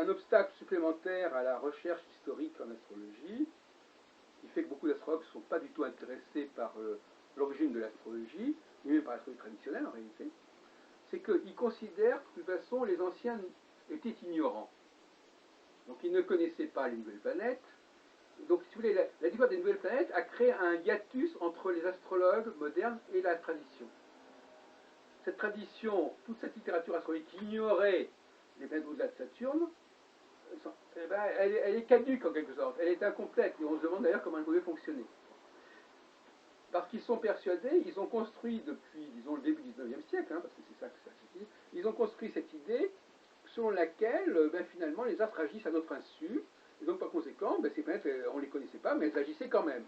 un obstacle supplémentaire à la recherche historique en astrologie, qui fait que beaucoup d'astrologues ne sont pas du tout intéressés par l'origine de l'astrologie, ni même par l'astrologie traditionnelle en réalité, c'est qu'ils considèrent que de toute façon les anciens étaient ignorants. Donc ils ne connaissaient pas les nouvelles planètes. Donc si vous voulez, la découverte des nouvelles planètes a créé un hiatus entre les astrologues modernes et la tradition. Cette tradition, toute cette littérature astrologique qui ignorait les planètes au-delà de Saturne, eh ben, elle est caduque en quelque sorte, elle est incomplète, et on se demande d'ailleurs comment elle pouvait fonctionner. Parce qu'ils sont persuadés, ils ont construit depuis, disons, le début du 19e siècle, parce que c'est ça que ça se dit, ils ont construit cette idée selon laquelle, finalement, les astres agissent à notre insu, et donc par conséquent, ces planètes, on ne les connaissait pas, mais elles agissaient quand même.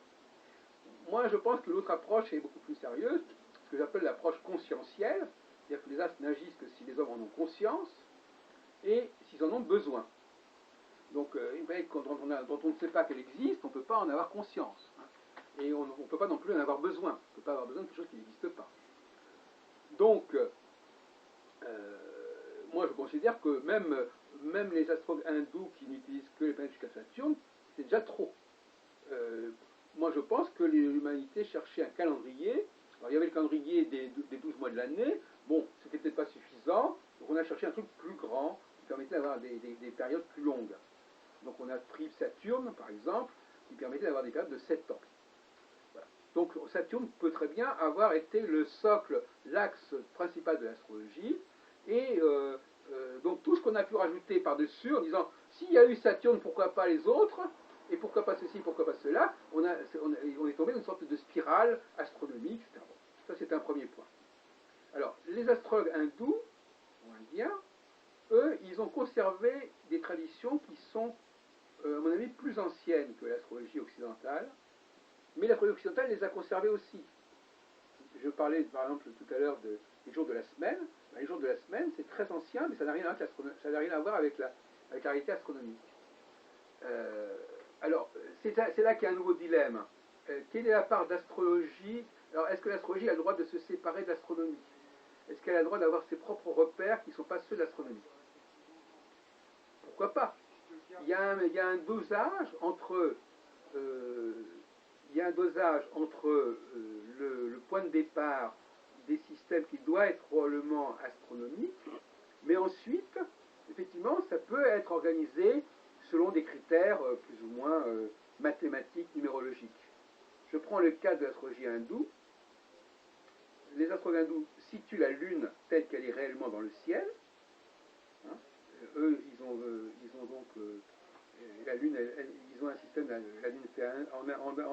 Moi, je pense que l'autre approche est beaucoup plus sérieuse, ce que j'appelle l'approche conscientielle, c'est-à-dire que les astres n'agissent que si les hommes en ont conscience, et s'ils en ont besoin. Donc, une planète dont on ne sait pas qu'elle existe, on ne peut pas en avoir conscience. Et on ne peut pas non plus en avoir besoin. On ne peut pas avoir besoin de quelque chose qui n'existe pas. Donc, moi je considère que même les astrologues hindous qui n'utilisent que les planètes jusqu'à Saturne, c'est déjà trop. Moi je pense que l'humanité cherchait un calendrier. Alors il y avait le calendrier des 12 mois de l'année. Bon, c'était peut-être pas suffisant. Donc on a cherché un truc plus grand qui permettait d'avoir des périodes plus longues. Donc on a pris Saturne, par exemple, qui permettait d'avoir des périodes de 7 ans. Voilà. Donc Saturne peut très bien avoir été le socle, l'axe principal de l'astrologie, et donc tout ce qu'on a pu rajouter par-dessus, en disant, s'il y a eu Saturne, pourquoi pas les autres, et pourquoi pas ceci, pourquoi pas cela, on est tombé dans une sorte de spirale astronomique, etc. Bon, ça c'est un premier point. Alors, les astrologues hindous, ou indiens, eux, ils ont conservé des traditions qui sont, à mon avis, plus anciennes que l'astrologie occidentale, mais l'astrologie occidentale les a conservées aussi. Je parlais, par exemple, tout à l'heure des jours de la semaine. Les jours de la semaine, c'est très ancien, mais ça n'a rien à voir avec la réalité astronomique. Alors, c'est là qu'il y a un nouveau dilemme. Quelle est la part d'astrologie? Alors, est-ce que l'astrologie a le droit de se séparer de l'astronomie? Est-ce qu'elle a le droit d'avoir ses propres repères qui ne sont pas ceux de l'astronomie? Pourquoi pas? Il y a un dosage entre le point de départ des systèmes qui doit être probablement astronomique, mais ensuite, effectivement, ça peut être organisé selon des critères plus ou moins mathématiques, numérologiques. Je prends le cas de l'astrologie hindoue. Les astrologues hindous situent la Lune telle qu'elle est réellement dans le ciel. Eux, ils ont donc la Lune, ils ont un système, la Lune fait en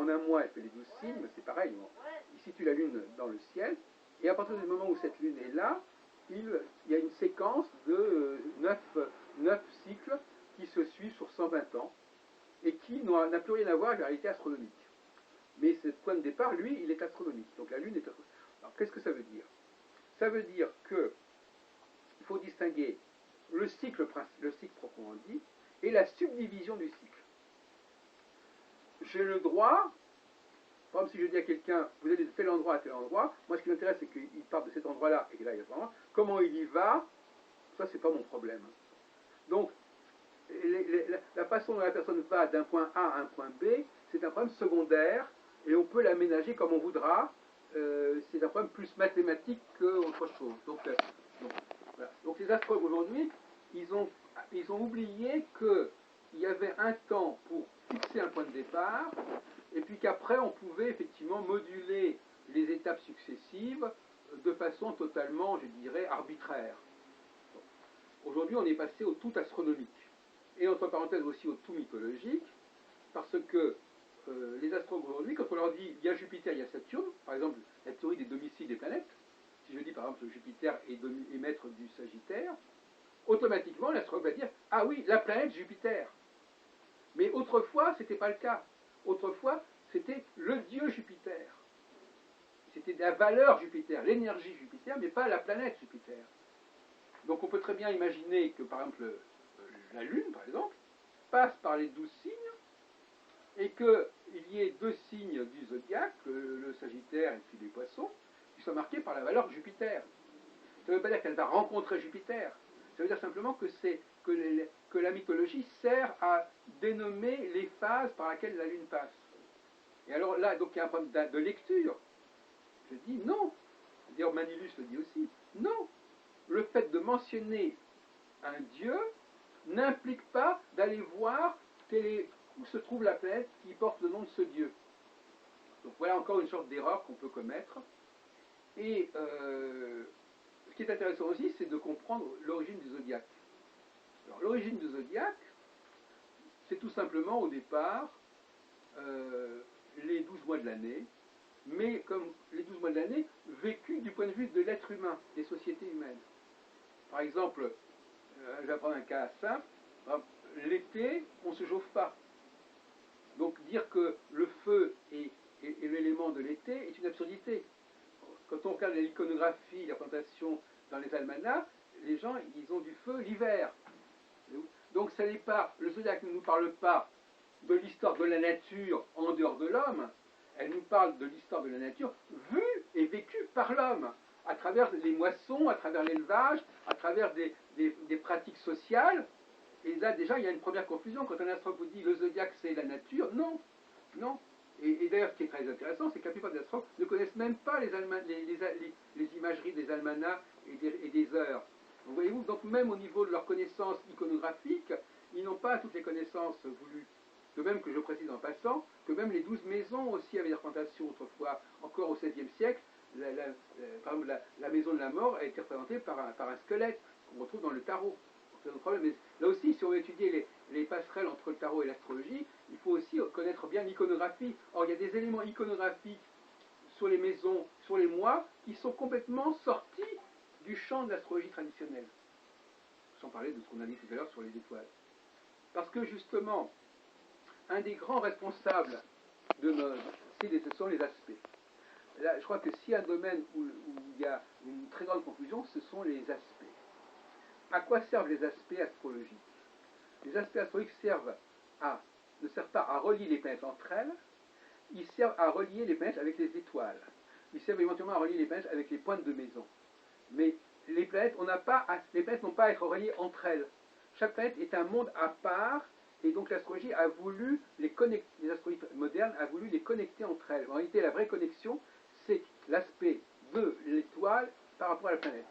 un mois, elle fait les 12 signes, c'est pareil. Bon. Ils situent la Lune dans le ciel, et à partir du moment où cette Lune est là, il y a une séquence de 9 cycles qui se suivent sur 120 ans, et qui n'a plus rien à voir avec la réalité astronomique. Mais ce point de départ, lui, il est astronomique. Donc la Lune est astronomique. Alors qu'est-ce que ça veut dire? Ça veut dire qu'il faut distinguer le cycle proprement dit, et la subdivision du cycle. J'ai le droit, par exemple, si je dis à quelqu'un, vous allez de tel endroit à tel endroit, moi ce qui m'intéresse c'est qu'il parte de cet endroit-là et qu'il aille à cet endroit. Comment il y va, ça c'est pas mon problème. Donc, la façon dont la personne va d'un point A à un point B, c'est un problème secondaire et on peut l'aménager comme on voudra. C'est un problème plus mathématique qu'autre chose. Donc, voilà. Donc les astrologues aujourd'hui, ils ont oublié qu'il y avait un temps pour fixer un point de départ, et puis qu'après on pouvait effectivement moduler les étapes successives de façon totalement, je dirais, arbitraire. Aujourd'hui, on est passé au tout astronomique, et entre parenthèses aussi au tout mythologique, parce que les astrologues aujourd'hui, quand on leur dit il y a Jupiter, il y a Saturne, par exemple la théorie des domiciles des planètes, si je dis par exemple Jupiter est maître du Sagittaire, automatiquement l'astrologue va dire ah oui, la planète Jupiter. Mais autrefois, ce n'était pas le cas. Autrefois, c'était le dieu Jupiter. C'était la valeur Jupiter, l'énergie Jupiter, mais pas la planète Jupiter. Donc on peut très bien imaginer que par exemple la Lune, par exemple, passe par les 12 signes, et qu'il y ait 2 signes du zodiaque, le Sagittaire et puis les Poissons, qui soient marqués par la valeur Jupiter. Ça ne veut pas dire qu'elle va rencontrer Jupiter, Ça veut dire simplement que la mythologie sert à dénommer les phases par lesquelles la Lune passe. Et alors là, donc il y a un problème de lecture. Je dis non. D'ailleurs, Manilus le dit aussi. Non. Le fait de mentionner un dieu n'implique pas d'aller voir où se trouve la planète qui porte le nom de ce dieu. Donc voilà encore une sorte d'erreur qu'on peut commettre. Et ce qui est intéressant aussi, c'est de comprendre l'origine du zodiaque. Alors l'origine du zodiaque, c'est tout simplement au départ les 12 mois de l'année, mais comme les 12 mois de l'année vécus du point de vue de l'être humain, des sociétés humaines. Par exemple, je vais prendre un cas simple, l'été, on ne se chauffe pas. Donc dire que le feu est l'élément de l'été est une absurdité. Quand on regarde l'iconographie, la représentation dans les almanachs, les gens, ils ont du feu l'hiver. Donc ça n'est pas, le zodiaque ne nous parle pas de l'histoire de la nature en dehors de l'homme, elle nous parle de l'histoire de la nature vue et vécue par l'homme, à travers les moissons, à travers l'élevage, à travers des pratiques sociales. Et là déjà il y a une première confusion, quand un astrologue vous dit le zodiaque c'est la nature, non, non. Et d'ailleurs ce qui est très intéressant, c'est que la plupart des astrologues ne connaissent même pas les imageries des almanachs et des heures. Donc, voyez-vous, donc même au niveau de leurs connaissances iconographiques, ils n'ont pas toutes les connaissances voulues. De même que je précise en passant, que même les 12 maisons aussi avaient des représentations autrefois, encore au XVIe siècle, par exemple la maison de la mort a été représentée par un squelette qu'on retrouve dans le tarot. C'est un problème. Mais là aussi, si on veut étudier les passerelles entre le tarot et l'astrologie, il faut aussi connaître bien l'iconographie. Or, il y a des éléments iconographiques sur les maisons, sur les mois, qui sont complètement sortis du champ de l'astrologie traditionnelle. Sans parler de ce qu'on a dit tout à l'heure sur les étoiles. Parce que justement, un des grands responsables de ce sont les aspects. Là, je crois que s'il y a un domaine où il y a une très grande confusion, ce sont les aspects. À quoi servent les aspects astrologiques? Les aspects astrologiques ne servent pas à relier les planètes entre elles, ils servent à relier les planètes avec les étoiles. Ils servent éventuellement à relier les planètes avec les pointes de maison. Mais les planètes n'ont pas à être reliées entre elles. Chaque planète est un monde à part, et donc l'astrologie a voulu les connecter, les astrologues modernes a voulu les connecter entre elles. En réalité, la vraie connexion, c'est l'aspect de l'étoile par rapport à la planète.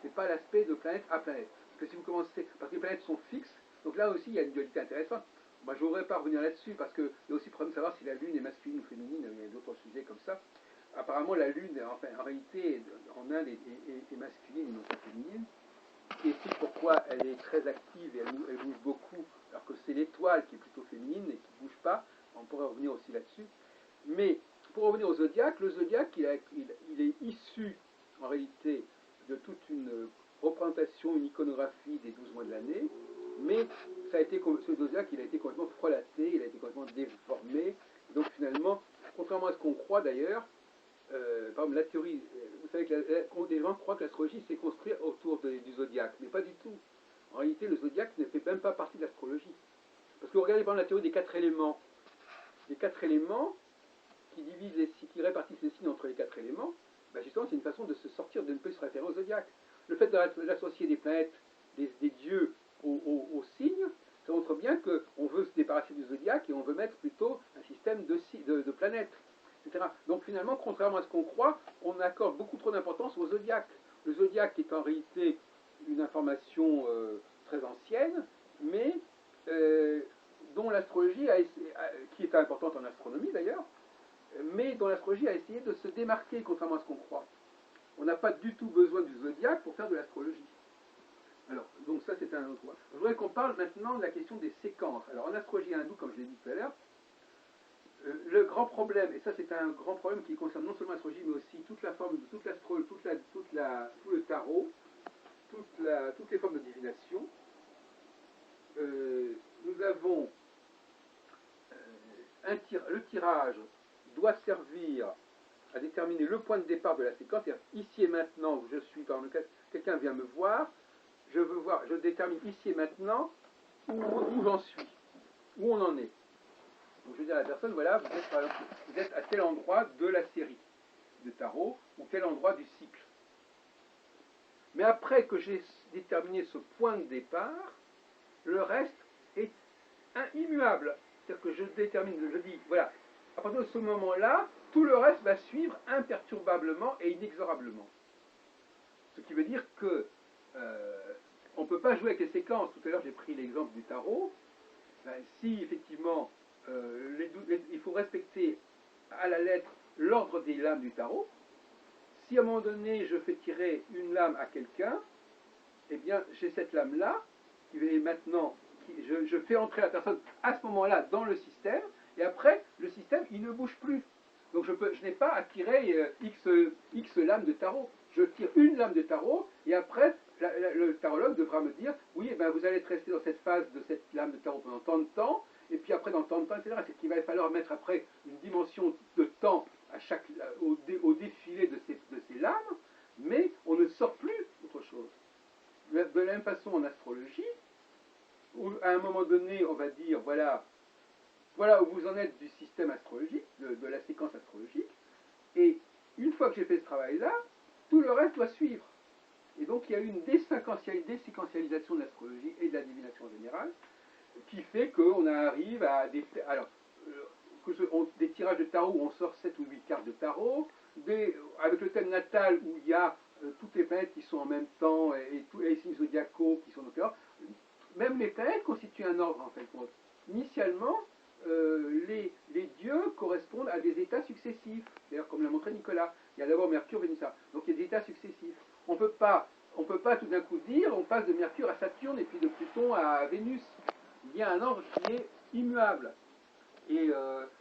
C'est pas l'aspect de planète à planète. Parce que si vous commencez, parce que les planètes sont fixes, donc là aussi il y a une dualité intéressante. Moi, je ne voudrais pas revenir là-dessus parce qu'il y a aussi le problème de savoir si la Lune est masculine ou féminine. Il y a d'autres sujets comme ça. Apparemment, la Lune, en réalité, en Inde, est masculine, non pas féminine. Et c'est pourquoi elle est très active et elle bouge beaucoup, alors que c'est l'étoile qui est plutôt féminine et qui ne bouge pas. On pourrait revenir aussi là-dessus. Mais pour revenir au zodiaque, le zodiaque, il est issu, en réalité, de toute une représentation, une iconographie des 12 mois de l'année, mais ce zodiaque, il a été complètement frelaté, il a été complètement déformé. Donc finalement, contrairement à ce qu'on croit d'ailleurs, par exemple la théorie, vous savez que les gens croient que l'astrologie s'est construite autour du zodiaque, mais pas du tout. En réalité, le zodiaque ne fait même pas partie de l'astrologie. Parce que vous regardez par exemple la théorie des 4 éléments. Les 4 éléments qui répartissent les signes entre les 4 éléments, ben justement c'est une façon de se sortir, de ne plus se référer au zodiaque. Le fait d'associer des planètes, des dieux aux signes, ça montre bien qu'on veut se débarrasser du zodiaque et on veut mettre plutôt un système de planètes, etc. Donc finalement, contrairement à ce qu'on croit, on accorde beaucoup trop d'importance au zodiaque. Le zodiaque est en réalité une information très ancienne, mais dont l'astrologie, qui est importante en astronomie d'ailleurs, mais dont l'astrologie a essayé de se démarquer, contrairement à ce qu'on croit. On n'a pas du tout besoin du zodiaque pour faire de l'astrologie. Alors, donc ça c'est un autre point. Je voudrais qu'on parle maintenant de la question des séquences. Alors en astrologie hindoue, comme je l'ai dit tout à l'heure, le grand problème, et ça c'est un grand problème qui concerne non seulement l'astrologie, mais aussi toute la forme, tout le tarot, toutes les formes de divination. Nous avons le tirage doit servir à déterminer le point de départ de la séquence, c'est-à-dire ici et maintenant où je suis, par exemple, quelqu'un vient me voir, je détermine ici et maintenant où j'en suis, où on en est. Donc je dis à la personne, voilà, vous êtes à tel endroit de la série de tarot, ou tel endroit du cycle. Mais après que j'ai déterminé ce point de départ, le reste est immuable. C'est-à-dire que je détermine, je dis, voilà, à partir de ce moment-là, tout le reste va suivre imperturbablement et inexorablement. Ce qui veut dire que on ne peut pas jouer avec les séquences. Tout à l'heure, j'ai pris l'exemple du tarot. Ben, si effectivement, il faut respecter à la lettre l'ordre des lames du tarot. Si à un moment donné, je fais tirer une lame à quelqu'un, eh bien, j'ai cette lame-là, qui est maintenant, je fais entrer la personne à ce moment-là dans le système, et après, le système, il ne bouge plus. Donc je n'ai pas à tirer X lames de tarot. Je tire une lame de tarot, et après, le tarologue devra me dire, oui, eh bien, vous allez rester dans cette phase de cette lame de tarot pendant tant de temps, et puis après dans tant de temps, etc. C'est qu'il va falloir mettre après une dimension de temps au défilé de ces lames, mais on ne sort plus autre chose. De la même façon en astrologie, où à un moment donné, on va dire, voilà où vous en êtes du système astrologique, de la séquence astrologique, et une fois que j'ai fait ce travail-là, tout le reste doit suivre. Et donc il y a eu une déséquentialisation de l'astrologie et de la divination en général, qui fait qu'on arrive à des tirages de tarot où on sort 7 ou 8 cartes de tarot, avec le thème natal où il y a toutes les planètes qui sont en même temps et tous les signes zodiacaux qui sont au cœur. Même les planètes constituent un ordre en fin de compte. Initialement, les dieux correspondent à des états successifs. D'ailleurs, comme l'a montré Nicolas, il y a d'abord Mercure, Vénus. Donc il y a des états successifs. On ne peut pas tout d'un coup dire on passe de Mercure à Saturne et puis de Pluton à Vénus. Il y a un ordre qui est immuable. Et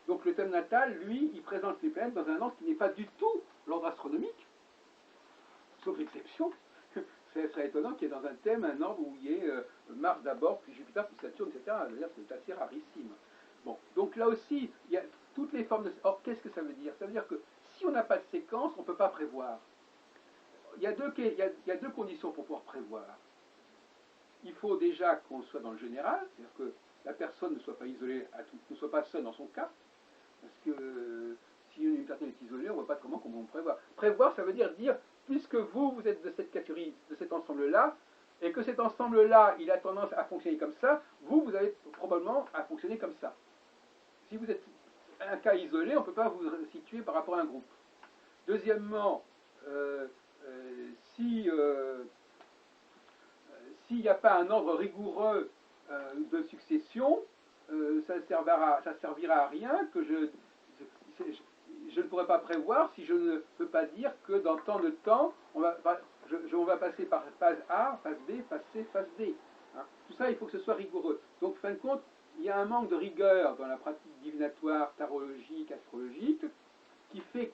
donc le thème natal, lui, il présente les planètes dans un ordre qui n'est pas du tout l'ordre astronomique, sauf exception. Ce serait étonnant qu'il y ait dans un thème un ordre où il y ait Mars d'abord, puis Jupiter, puis Saturne, etc. C'est assez rarissime. Bon, donc là aussi, il y a toutes les formes de... Or, qu'est-ce que ça veut dire? Ça veut dire que si on n'a pas de séquence, on ne peut pas prévoir. Il y a deux conditions pour pouvoir prévoir. Il faut déjà qu'on soit dans le général, c'est-à-dire que la personne ne soit pas isolée, ne soit pas seule dans son cas, parce que si une personne est isolée, on ne voit pas comment on prévoit. Prévoir, ça veut dire, puisque vous êtes de cette catégorie, de cet ensemble-là, et que cet ensemble-là, il a tendance à fonctionner comme ça, vous avez probablement à fonctionner comme ça. Si vous êtes un cas isolé, on ne peut pas vous situer par rapport à un groupe. Deuxièmement, s'il n'y a pas un ordre rigoureux de succession, ça ne servira à rien que je ne pourrais pas prévoir si je ne peux pas dire que dans tant de temps, on va passer par phase A, phase B, phase C, phase D. Hein. Tout ça, il faut que ce soit rigoureux. Donc, fin de compte, il y a un manque de rigueur dans la pratique divinatoire, tarologique, astrologique, qui fait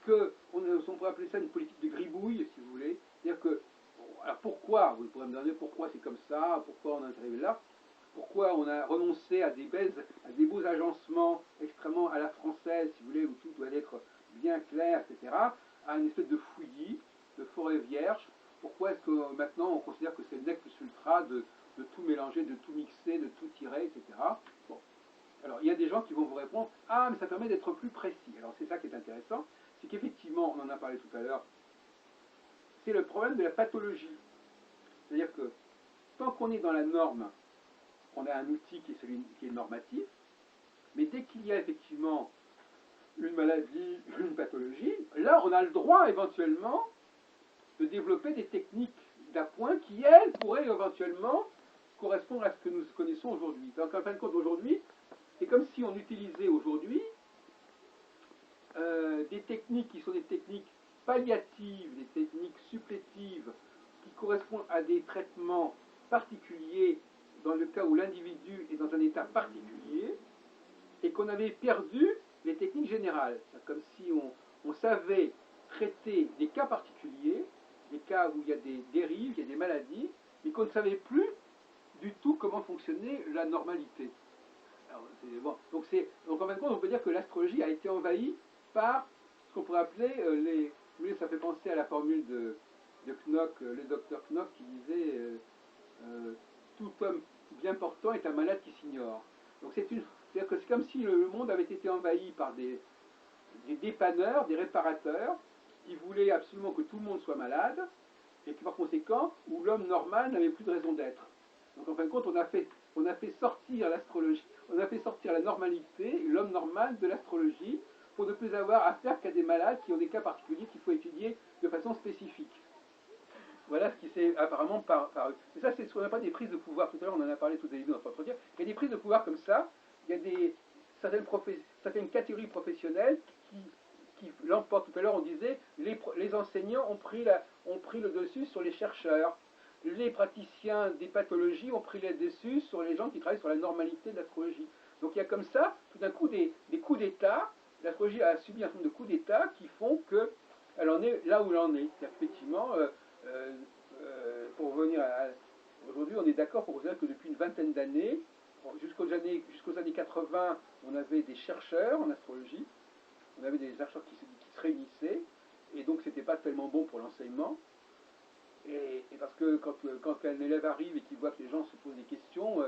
on pourrait appeler ça une politique de gribouille, si vous voulez. C'est-à-dire que, alors pourquoi, vous pourrez me demander pourquoi c'est comme ça, pourquoi on en est arrivé là, pourquoi on a renoncé à des beaux agencements extrêmement à la française, si vous voulez, où tout doit être bien clair, etc., à une espèce de fouillis, de forêt vierge. Pourquoi est-ce que maintenant on considère que c'est le nec plus ultra de tout mélanger, de tout mixer, de tout tirer, etc. Bon. Alors il y a des gens qui vont vous répondre « Ah, mais ça permet d'être plus précis ». Alors c'est ça qui est intéressant, c'est qu'effectivement, on en a parlé tout à l'heure, c'est le problème de la pathologie. C'est-à-dire que tant qu'on est dans la norme, on a un outil qui est celui qui est normatif, mais dès qu'il y a effectivement une maladie, une pathologie, là on a le droit éventuellement de développer des techniques d'appoint qui, elles, pourraient éventuellement correspondre à ce que nous connaissons aujourd'hui. Donc en fin de compte, aujourd'hui, c'est comme si on utilisait aujourd'hui des techniques qui sont des techniques palliatives, des techniques supplétives, qui correspondent à des traitements particuliers dans le cas où l'individu est dans un état particulier, et qu'on avait perdu les techniques générales. C'est comme si on savait traiter des cas particuliers, des cas où il y a des dérives, il y a des maladies, mais qu'on ne savait plus du tout comment fonctionnait la normalité. Alors, bon. Donc en fin de compte, on peut dire que l'astrologie a été envahie par ce qu'on pourrait appeler les... Vous voyez, ça fait penser à la formule de Knock, le docteur Knock, qui disait tout homme bien portant est un malade qui s'ignore. Donc c'est-à-dire que c'est comme si le monde avait été envahi par des dépanneurs, des réparateurs, qui voulaient absolument que tout le monde soit malade, et puis par conséquent, où l'homme normal n'avait plus de raison d'être. Donc en fin de compte, on a fait sortir l'astrologie, on a fait sortir la normalité, l'homme normal de l'astrologie, pour ne plus avoir affaire qu'à des malades qui ont des cas particuliers qu'il faut étudier de façon spécifique. Voilà ce qui s'est apparemment paru. Mais ça, c'est ce qu'on appelle des prises de pouvoir. Tout à l'heure, on en a parlé tout au début de notre entretien. Il y a des prises de pouvoir comme ça. Il y a certaines catégories professionnelles qui l'emportent. Tout à l'heure, on disait les enseignants ont pris le dessus sur les chercheurs. Les praticiens des pathologies ont pris le dessus sur les gens qui travaillent sur la normalité de l'astrologie. Donc il y a comme ça, tout d'un coup, des coups d'État. L'astrologie a subi un certain nombre de coups d'État qui font qu'elle en est là où elle en est. Effectivement, pour revenir aujourd'hui, on est d'accord pour dire que depuis une vingtaine d'années, jusqu'aux années 80, on avait des chercheurs en astrologie, on avait des chercheurs qui se réunissaient, et donc c'était pas tellement bon pour l'enseignement. Et parce que quand un élève arrive et qu'il voit que les gens se posent des questions,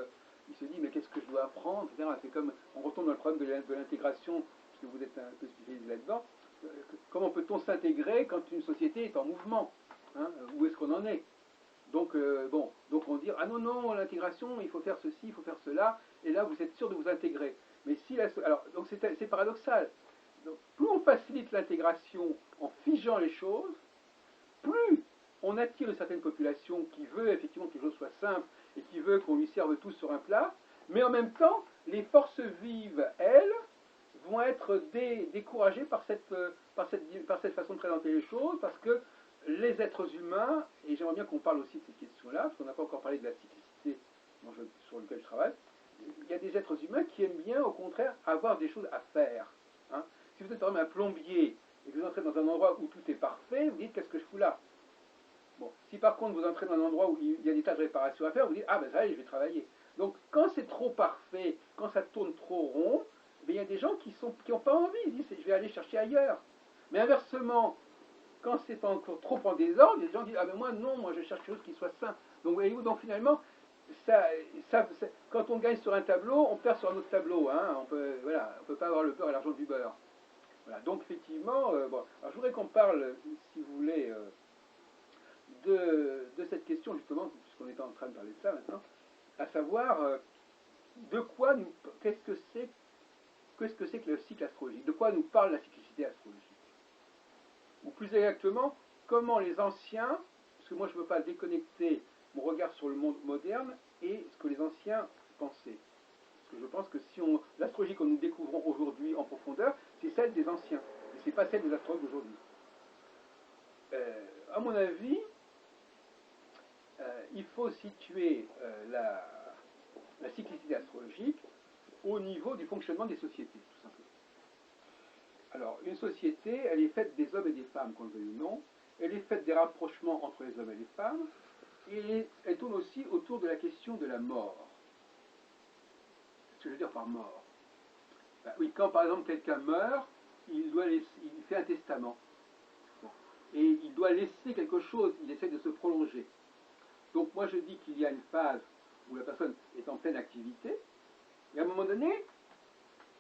il se dit mais qu'est-ce que je dois apprendre, etc. C'est comme on retombe dans le problème de l'intégration, puisque vous êtes un peu spécialisé là-dedans. Comment peut-on s'intégrer quand une société est en mouvement, hein? Où est-ce qu'on en est? Donc donc on dit ah non, l'intégration, il faut faire ceci, il faut faire cela, et là vous êtes sûr de vous intégrer. Mais si alors donc c'est paradoxal. Donc, plus on facilite l'intégration en figeant les choses, plus on attire une certaine population qui veut effectivement que les choses soient simples et qui veut qu'on lui serve tous sur un plat, mais en même temps, les forces vives, elles, vont être découragées par cette façon de présenter les choses, parce que les êtres humains, et j'aimerais bien qu'on parle aussi de cette question-là, parce qu'on n'a pas encore parlé de la cyclicité sur laquelle je travaille, il y a des êtres humains qui aiment bien, au contraire, avoir des choses à faire. Hein. Si vous êtes par exemple un plombier, et que vous entrez dans un endroit où tout est parfait, vous dites qu'est-ce que je fous là? Bon, si par contre vous entrez dans un endroit où il y a des tas de réparations à faire, vous dites ah ben ça y est, je vais travailler. Donc quand c'est trop parfait, quand ça tourne trop rond, ben, il y a des gens qui n'ont pas envie, ils disent je vais aller chercher ailleurs. Mais inversement, quand c'est encore trop en désordre, les gens disent ah ben moi non, moi je cherche quelque chose qui soit sain. Donc voyez-vous, donc finalement, quand on gagne sur un tableau, on perd sur un autre tableau. Hein. On peut pas avoir le beurre et l'argent du beurre. Voilà, donc effectivement, bon, alors je voudrais qu'on parle, si vous voulez, de cette question justement, puisqu'on est en train de parler de ça maintenant, à savoir qu'est-ce que c'est que le cycle astrologique, de quoi nous parle la cyclicité astrologique, ou plus exactement, comment les anciens, parce que moi je ne veux pas déconnecter mon regard sur le monde moderne et ce que les anciens pensaient. Parce que je pense que l'astrologie que nous découvrons aujourd'hui en profondeur, c'est celle des anciens, et ce n'est pas celle des astrologues d'aujourd'hui. À mon avis, il faut situer la cyclicité astrologique au niveau du fonctionnement des sociétés, tout simplement. Alors, une société, elle est faite des hommes et des femmes, qu'on le veuille ou non, elle est faite des rapprochements entre les hommes et les femmes, et elle tourne aussi autour de la question de la mort. Qu'est-ce que je veux dire par mort? Ben, oui, quand par exemple quelqu'un meurt, il fait un testament. Bon. Et il doit laisser quelque chose, il essaie de se prolonger. Donc moi je dis qu'il y a une phase où la personne est en pleine activité, et à un moment donné,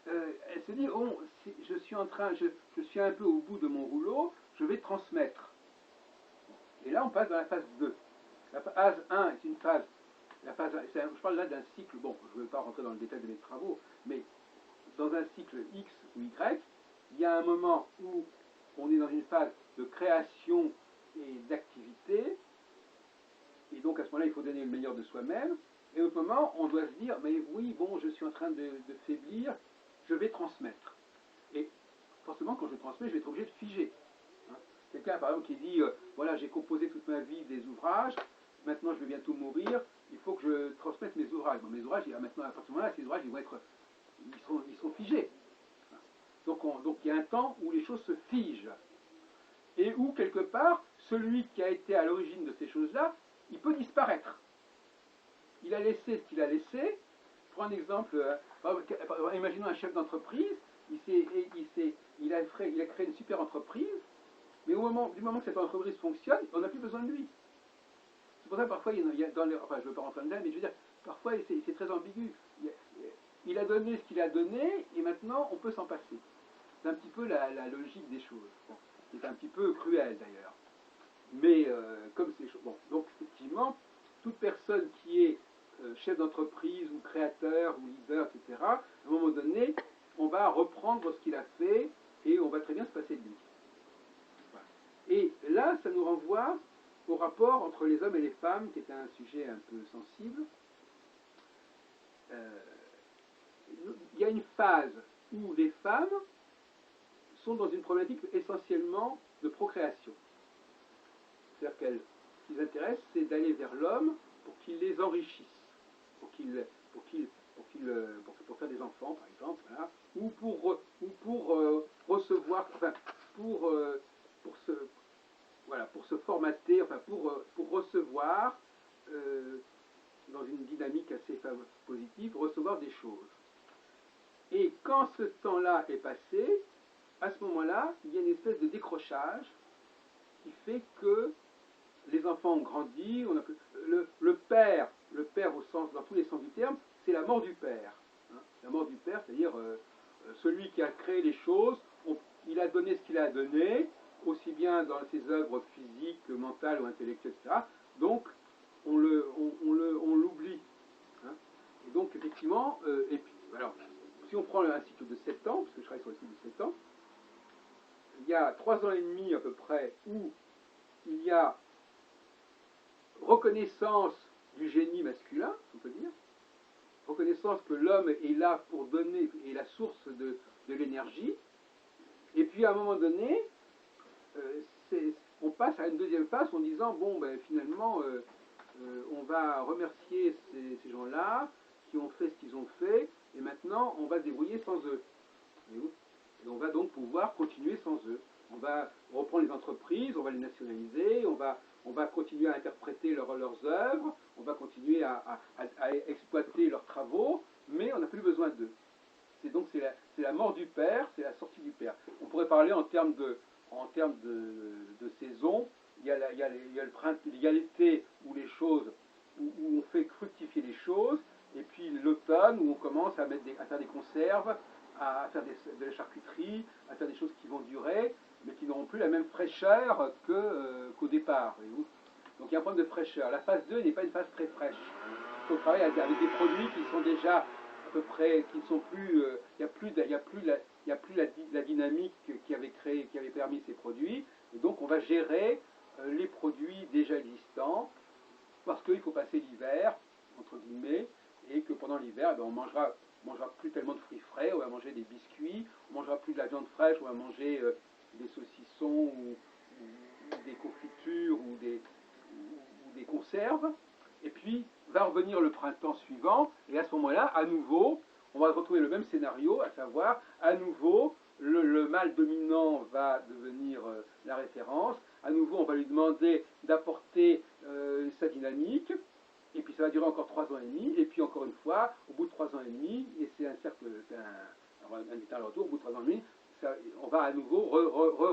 elle se dit, oh, je suis un peu au bout de mon rouleau, je vais transmettre. Et là on passe dans la phase 2. La phase 1 est une phase, je parle là d'un cycle, bon, je ne veux pas rentrer dans le détail de mes travaux, mais dans un cycle X ou Y, il y a un moment où on est dans une phase de création et d'activité, et donc à ce moment-là, il faut donner le meilleur de soi-même. Et au moment, on doit se dire, mais oui, bon, je suis en train de faiblir, je vais transmettre. Et forcément, quand je transmets, je vais être obligé de figer. Hein. Quelqu'un, par exemple, qui dit, voilà, j'ai composé toute ma vie des ouvrages, maintenant je vais bientôt mourir, il faut que je transmette mes ouvrages. Bon, mes ouvrages, maintenant, à partir de ce moment-là, ces ouvrages, ils sont figés. Donc il y a un temps où les choses se figent. Et où, quelque part, celui qui a été à l'origine de ces choses-là, il peut disparaître. Il a laissé ce qu'il a laissé. Pour un exemple, imaginons un chef d'entreprise, il a créé une super entreprise, mais du moment que cette entreprise fonctionne, on n'a plus besoin de lui. C'est pour ça que parfois, je ne veux pas rentrer dedans, mais je veux dire, parfois c'est très ambigu. Il a donné ce qu'il a donné, et maintenant on peut s'en passer. C'est un petit peu la logique des choses. Bon, c'est un petit peu cruel d'ailleurs. Mais comme c'est bon, donc effectivement, toute personne qui est chef d'entreprise ou créateur ou leader, etc., à un moment donné, on va reprendre ce qu'il a fait et on va très bien se passer de lui. Voilà. Et là, ça nous renvoie au rapport entre les hommes et les femmes, qui est un sujet un peu sensible. Il y a une phase où les femmes sont dans une problématique essentiellement de procréation. C'est-à-dire qu'elles, ce qui les intéresse, c'est d'aller vers l'homme pour qu'il les enrichisse, pour faire des enfants, par exemple, voilà, ou pour recevoir, enfin, pour se, voilà, pour se formater, enfin, pour recevoir, dans une dynamique assez positive, recevoir des choses. Et quand ce temps-là est passé, à ce moment-là, il y a une espèce de décrochage qui fait que les enfants ont grandi, le père au sens, dans tous les sens du terme, c'est la mort du père. Hein. La mort du père, c'est-à-dire celui qui a créé les choses, il a donné ce qu'il a donné, aussi bien dans ses œuvres physiques, mentales ou intellectuelles, etc. Donc, on l'oublie. Hein. Et donc, effectivement, et puis, alors, si on prend un cycle de 7 ans, parce que je travaille sur le cycle de 7 ans, il y a 3 ans et demi à peu près où il y a reconnaissance du génie masculin, on peut dire, reconnaissance que l'homme est là pour donner, est la source de l'énergie, et puis à un moment donné, on passe à une deuxième phase en disant, bon, ben, finalement, on va remercier ces gens-là qui ont fait ce qu'ils ont fait, et maintenant, on va se débrouiller sans eux. Et on va donc pouvoir continuer sans eux. On va reprendre les entreprises, on va les nationaliser, on va continuer à interpréter leurs œuvres, on va continuer à exploiter leurs travaux, mais on n'a plus besoin d'eux. Donc c'est la mort du père, c'est la sortie du père. On pourrait parler en termes de saison. Il y a l'été où les choses, où on fait fructifier les choses, et puis l'automne où on commence à faire des conserves, à faire de la charcuterie, à faire des choses qui vont durer, mais qui n'auront plus la même fraîcheur qu'au départ. Voyez-vous. Donc il y a un problème de fraîcheur. La phase 2 n'est pas une phase très fraîche. Il faut travailler avec des produits qui sont déjà à peu près, qui ne sont plus, il n'y a plus la dynamique qui avait permis ces produits, et donc on va gérer les produits déjà existants, parce qu'il faut passer l'hiver, entre guillemets, et que pendant l'hiver, on mangera plus tellement de fruits frais, on va manger des biscuits, on mangera plus de la viande fraîche, on va manger des saucissons ou des confitures ou des conserves. Et puis va revenir le printemps suivant, et à ce moment-là, à nouveau, on va retrouver le même scénario, à savoir, à nouveau, le mâle dominant va devenir la référence, à nouveau, on va lui demander d'apporter sa dynamique, et puis ça va durer encore 3 ans et demi, et puis encore une fois, au bout de 3 ans et demi, et c'est un cercle, c'est un éternel retour, au bout de 3 ans et demi, on va à nouveau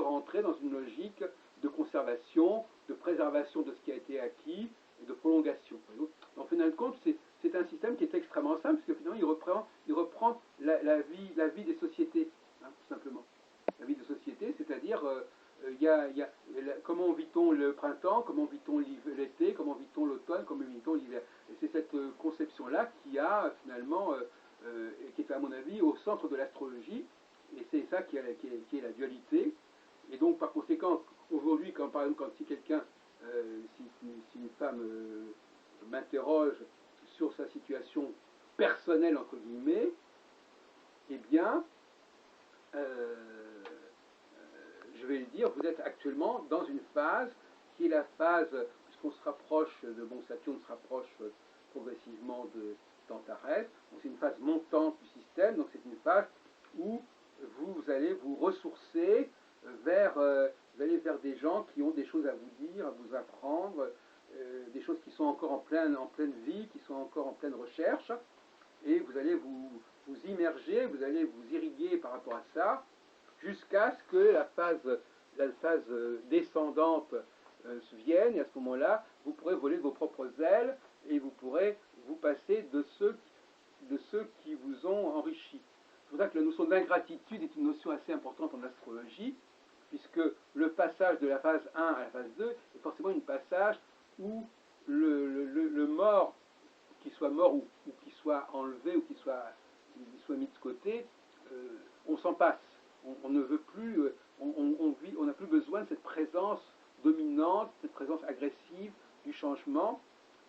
rentrer dans une logique de conservation, de préservation de ce qui a été acquis, et de prolongation. En fin de compte, c'est un système qui est extrêmement simple, parce que finalement, il reprend la vie des sociétés, hein, tout simplement. La vie des sociétés, c'est-à-dire comment vit-on le printemps, comment vit-on l'été, comment vit-on l'automne, comment vit-on l'hiver. Et c'est cette conception-là qui a finalement, qui est à mon avis au centre de l'astrologie, et c'est ça qui est la dualité. Et donc par conséquent, aujourd'hui, par exemple, si quelqu'un, si une femme m'interroge sur sa situation personnelle, entre guillemets, eh bien, je vais lui dire, vous êtes actuellement dans une phase qui est la phase, puisqu'on se rapproche de Saturne se rapproche progressivement de d'Antares, donc c'est une phase montante du système, donc c'est une phase où vous allez vous ressourcer vous allez vers des gens qui ont des choses à vous dire, à vous apprendre, des choses qui sont encore en pleine vie, qui sont encore en pleine recherche, et vous allez vous immerger, vous allez vous irriguer par rapport à ça, jusqu'à ce que la phase descendante vienne, et à ce moment-là, vous pourrez voler de vos propres ailes, et vous pourrez vous passer de ceux qui vous ont enrichi. C'est pour ça que la notion d'ingratitude est une notion assez importante en astrologie, puisque le passage de la phase 1 à la phase 2 est effectivement un passage où le mort, qu'il soit mort ou qu'il soit enlevé ou qu'il soit mis de côté, on s'en passe. On ne veut plus, on n'a plus besoin de cette présence dominante, cette présence agressive du changement.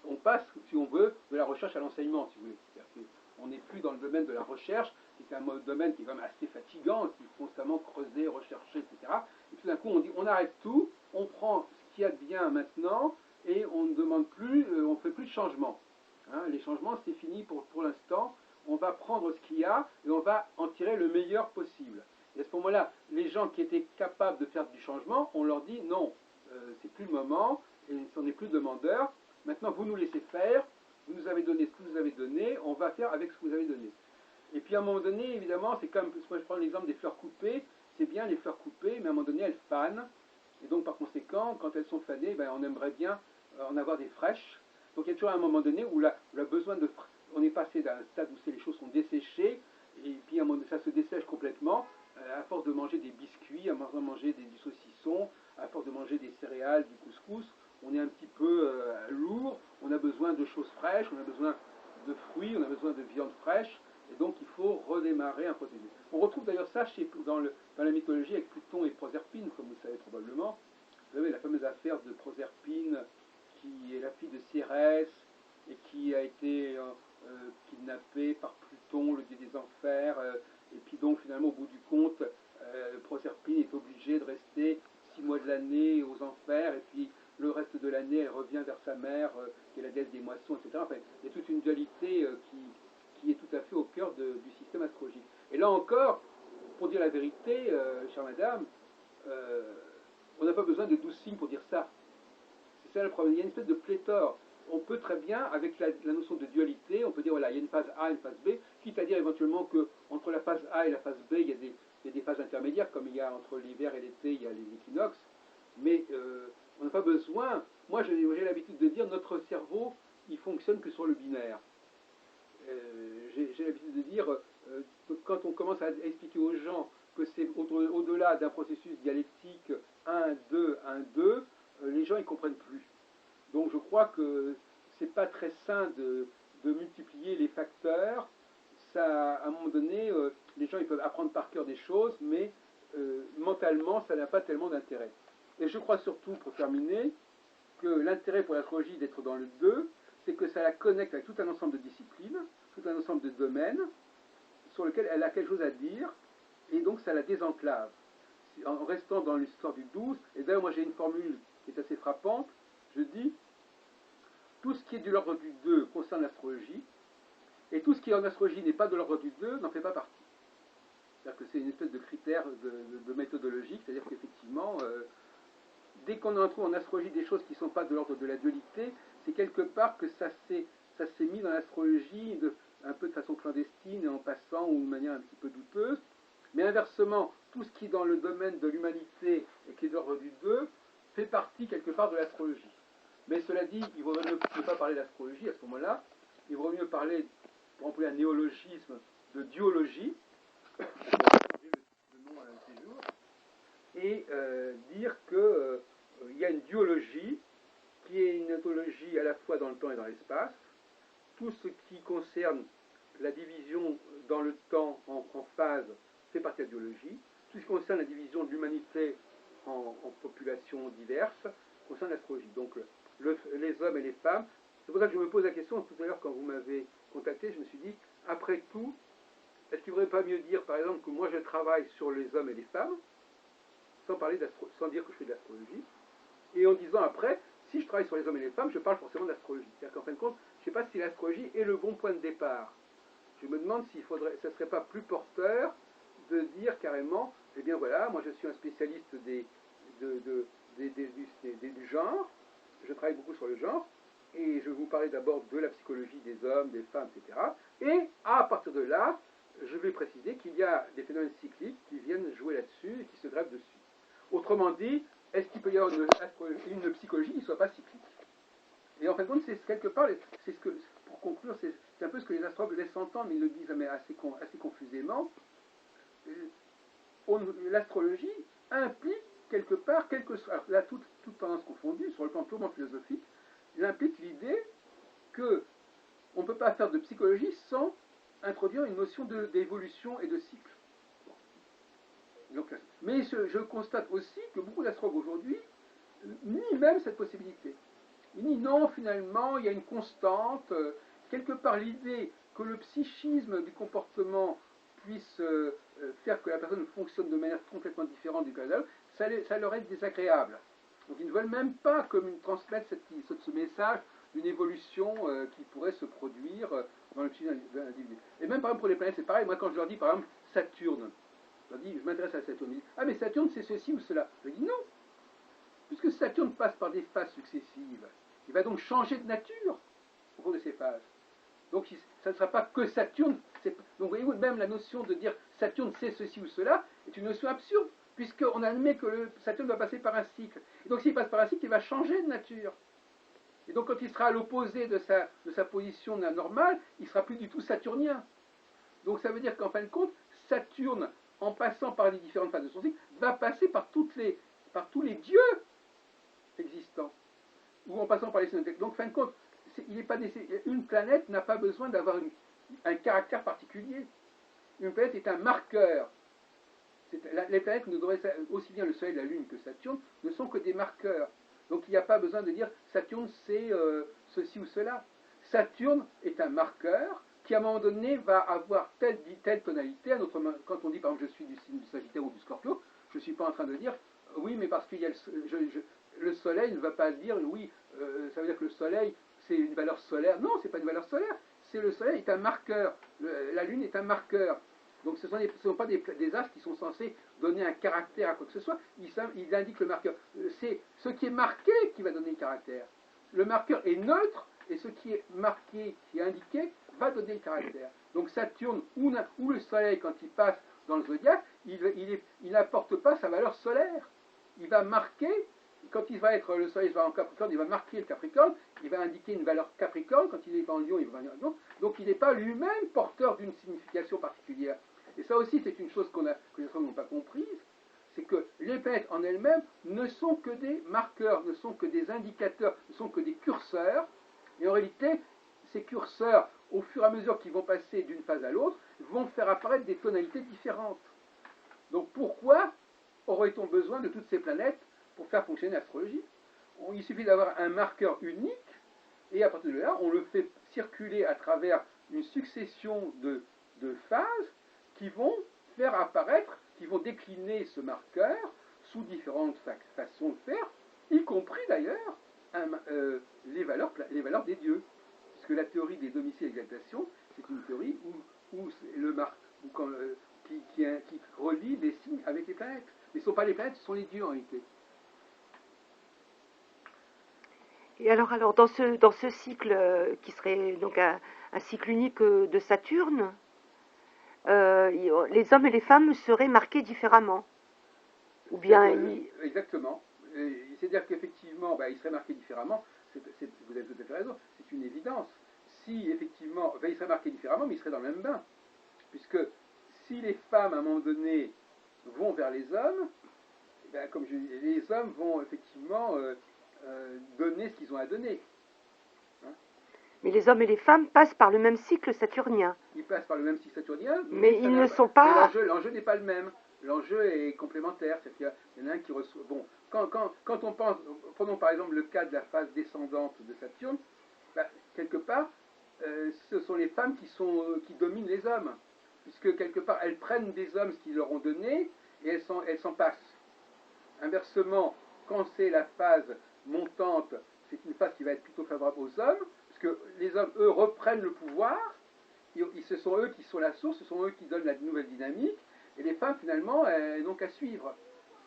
On passe, si on veut, de la recherche à l'enseignement, si vous voulez. On n'est plus dans le domaine de la recherche, qui est un domaine qui est quand même assez fatigant, qui est constamment creusé, recherché, etc. Et tout d'un coup, on dit, on arrête tout, on prend ce qu'il y a de bien maintenant, et on ne demande plus, on ne fait plus de changement. Hein, les changements, c'est fini pour l'instant. On va prendre ce qu'il y a et on va en tirer le meilleur possible. Et à ce moment-là, les gens qui étaient capables de faire du changement, on leur dit non, c'est plus le moment, et on n'est plus demandeurs. Maintenant, vous nous laissez faire, vous nous avez donné ce que vous avez donné, on va faire avec ce que vous avez donné. Et puis à un moment donné, évidemment, c'est comme, moi je prends l'exemple des fleurs coupées, c'est bien les fleurs coupées, mais à un moment donné, elles fanent. Et donc par conséquent, quand elles sont fanées, ben, on aimerait bien en avoir des fraîches. Donc il y a toujours un moment donné où on a besoin de... On est passé d'un stade où les choses sont desséchées, et puis à un moment donné, ça se dessèche complètement, à force de manger des biscuits, à force de manger du saucisson, à force de manger des céréales, du couscous, on est un petit peu lourd, on a besoin de choses fraîches, on a besoin de fruits, on a besoin de viande fraîche, et donc il faut redémarrer un processus. On retrouve d'ailleurs ça dans la mythologie avec Pluton et Proserpine, comme vous le savez probablement. Vous savez, la fameuse affaire de Proserpine, qui est la fille de Cérès, et qui a été kidnappée par Pluton, le dieu des enfers, et puis donc finalement au bout du compte, Proserpine est obligée de rester 6 mois de l'année aux enfers, et puis le reste de l'année elle revient vers sa mère, qui est la déesse des moissons, etc. Enfin, il y a toute une dualité qui est tout à fait au cœur du système astrologique. Et là encore, pour dire la vérité, chère madame, on n'a pas besoin de 12 signes pour dire ça. C'est ça le problème. Il y a une espèce de pléthore. On peut très bien, avec la notion de dualité, on peut dire voilà, il y a une phase A et une phase B, quitte à dire éventuellement qu'entre la phase A et la phase B, il y a des phases intermédiaires, comme il y a entre l'hiver et l'été, il y a les équinoxes. Mais on n'a pas besoin. Moi, j'ai l'habitude de dire notre cerveau, il fonctionne que sur le binaire. J'ai l'habitude de dire, quand on commence à expliquer aux gens que c'est au-delà d'un processus dialectique 1, 2, 1, 2, les gens ne comprennent plus. Donc je crois que c'est pas très sain de multiplier les facteurs. Ça, à un moment donné, les gens ils peuvent apprendre par cœur des choses, mais mentalement, ça n'a pas tellement d'intérêt. Et je crois surtout, pour terminer, que l'intérêt pour l'astrologie d'être dans le 2, c'est que ça la connecte avec tout un ensemble de disciplines, tout un ensemble de domaines sur lesquels elle a quelque chose à dire, et donc ça la désenclave. En restant dans l'histoire du 12, et d'ailleurs moi j'ai une formule qui est assez frappante, je dis, tout ce qui est de l'ordre du 2 concerne l'astrologie, et tout ce qui en astrologie n'est pas de l'ordre du 2 n'en fait pas partie. C'est-à-dire que c'est une espèce de critère de méthodologique, c'est-à-dire qu'effectivement, dès qu'on en trouve en astrologie des choses qui ne sont pas de l'ordre de la dualité, c'est quelque part que ça s'est mis dans l'astrologie un peu de façon clandestine et en passant ou de manière un petit peu douteuse. Mais inversement, tout ce qui est dans le domaine de l'humanité et qui est de l'ordre du 2 fait partie quelque part de l'astrologie. Mais cela dit, il vaut mieux ne pas parler d'astrologie à ce moment-là, il vaut mieux parler, pour employer un néologisme, de duologie, on va changer le nom à un de ces jours, et dire qu'il y a une duologie qui est une ontologie à la fois dans le temps et dans l'espace. Tout ce qui concerne la division dans le temps en phases fait partie de la duologie. Tout ce qui concerne la division de l'humanité en populations diverses concerne l'astrologie. Donc les hommes et les femmes. C'est pour ça que je me pose la question tout à l'heure quand vous m'avez contacté, je me suis dit, après tout, est-ce qu'il ne vaudrait pas mieux dire par exemple que moi je travaille sur les hommes et les femmes, sans dire que je fais de l'astrologie, et en disant après, si je travaille sur les hommes et les femmes, je parle forcément d'astrologie. C'est-à-dire qu'en fin de compte, je ne sais pas si l'astrologie est le bon point de départ. Je me demande s'il faudrait, ça ne serait pas plus porteur de dire carrément, eh bien voilà, moi je suis un spécialiste du genre, je travaille beaucoup sur le genre, et je vais vous parler d'abord de la psychologie des hommes, des femmes, etc. Et à partir de là, je vais préciser qu'il y a des phénomènes cycliques qui viennent jouer là-dessus et qui se grèvent dessus. Autrement dit, est-ce qu'il peut y avoir une psychologie qui ne soit pas cyclique? Et en fin de compte, c'est quelque part, pour conclure, c'est un peu ce que les astrologues laissent entendre, mais ils le disent assez confusément. L'astrologie implique quelque part, alors là, toute tendance confondue, sur le plan purement philosophique, il implique l'idée que on ne peut pas faire de psychologie sans introduire une notion d'évolution et de cycle. Donc, mais je constate aussi que beaucoup d'astrologues aujourd'hui nient même cette possibilité. Ils disent non, finalement, il y a une constante, quelque part l'idée que le psychisme du comportement puisse faire que la personne fonctionne de manière complètement différente du cas d'autre, ça leur est désagréable. Donc ils ne veulent même pas transmettre ce message d'une évolution qui pourrait se produire dans le psychisme de l'individu. Et même par exemple pour les planètes, c'est pareil. Moi quand je leur dis par exemple Saturne, je m'intéresse à Saturne, ils disent ah mais Saturne c'est ceci ou cela. Je dis non, puisque Saturne passe par des phases successives, il va donc changer de nature au cours de ces phases. Donc ça ne sera pas que Saturne. Donc voyez-vous, même la notion de dire Saturne c'est ceci ou cela est une notion absurde, puisqu'on admet que Saturne va passer par un cycle. Et donc s'il passe par un cycle, il va changer de nature. Et donc quand il sera à l'opposé de sa position normale, il ne sera plus du tout saturnien. Donc ça veut dire qu'en fin de compte, Saturne, en passant par les différentes phases de son cycle, va passer par tous les dieux existants, ou en passant par les synonymes. Donc en fin de compte, une planète n'a pas besoin d'avoir un caractère particulier. Une planète est un marqueur. Les planètes, aussi bien le Soleil, la Lune que Saturne, ne sont que des marqueurs. Donc il n'y a pas besoin de dire Saturne c'est ceci ou cela. Saturne est un marqueur qui à un moment donné va avoir telle tonalité. Quand on dit par exemple je suis du signe du Sagittaire ou du Scorpio, je ne suis pas en train de dire oui mais parce qu'il y a le Soleil ne va pas dire oui, ça veut dire que le Soleil c'est une valeur solaire. Non, c'est pas une valeur solaire. C'est le Soleil est un marqueur. La Lune est un marqueur. Donc ce ne sont pas des astres qui sont censés donner un caractère à quoi que ce soit. Ils indiquent le marqueur. C'est ce qui est marqué qui va donner le caractère. Le marqueur est neutre et ce qui est marqué, qui est indiqué, va donner le caractère. Donc Saturne ou le Soleil, quand il passe dans le zodiaque, il n'apporte pas sa valeur solaire. Il va marquer. Quand il va être le Soleil va en Capricorne, il va marquer le Capricorne, il va indiquer une valeur Capricorne, quand il est en Lion, il va en Lion, donc il n'est pas lui-même porteur d'une signification particulière. Et ça aussi, c'est une chose que les astronomes n'ont pas comprise, c'est que les planètes en elles-mêmes ne sont que des marqueurs, ne sont que des indicateurs, ne sont que des curseurs, et en réalité, ces curseurs, au fur et à mesure qu'ils vont passer d'une phase à l'autre, vont faire apparaître des tonalités différentes. Donc pourquoi aurait-on besoin de toutes ces planètes pour faire fonctionner l'astrologie? Il suffit d'avoir un marqueur unique, et à partir de là, on le fait circuler à travers une succession de phases qui vont faire apparaître, qui vont décliner ce marqueur sous différentes façons de faire, y compris d'ailleurs les valeurs des dieux. Puisque la théorie des domiciles d'exaltation, c'est une théorie qui relie les signes avec les planètes. Mais ce ne sont pas les planètes, ce sont les dieux en réalité. Et alors dans ce cycle qui serait donc un cycle unique de Saturne, les hommes et les femmes seraient marqués différemment. Ou bien exactement. C'est-à-dire qu'effectivement, ils seraient marqués différemment. Vous avez peut-être raison, c'est une évidence. Si effectivement, ils seraient marqués différemment, mais ils seraient dans le même bain. Puisque si les femmes, à un moment donné, vont vers les hommes, comme je dis, les hommes vont effectivement donner ce qu'ils ont à donner. Hein? Mais les hommes et les femmes passent par le même cycle saturnien. Ils passent par le même cycle saturnien, mais ils ne sont pas... L'enjeu n'est pas le même. L'enjeu est complémentaire. C'est-à-dire qu'il y en a un qui reçoit... Bon, quand on pense... Prenons par exemple le cas de la phase descendante de Saturne, quelque part, ce sont les femmes qui dominent les hommes. Puisque quelque part, elles prennent des hommes ce qu'ils leur ont donné et elles s'en passent. Inversement, quand c'est la phase montante, c'est une phase qui va être plutôt favorable aux hommes, parce que les hommes, eux, reprennent le pouvoir, ce sont eux qui sont la source, ce sont eux qui donnent la nouvelle dynamique, et les femmes, finalement, elles n'ont qu'à suivre.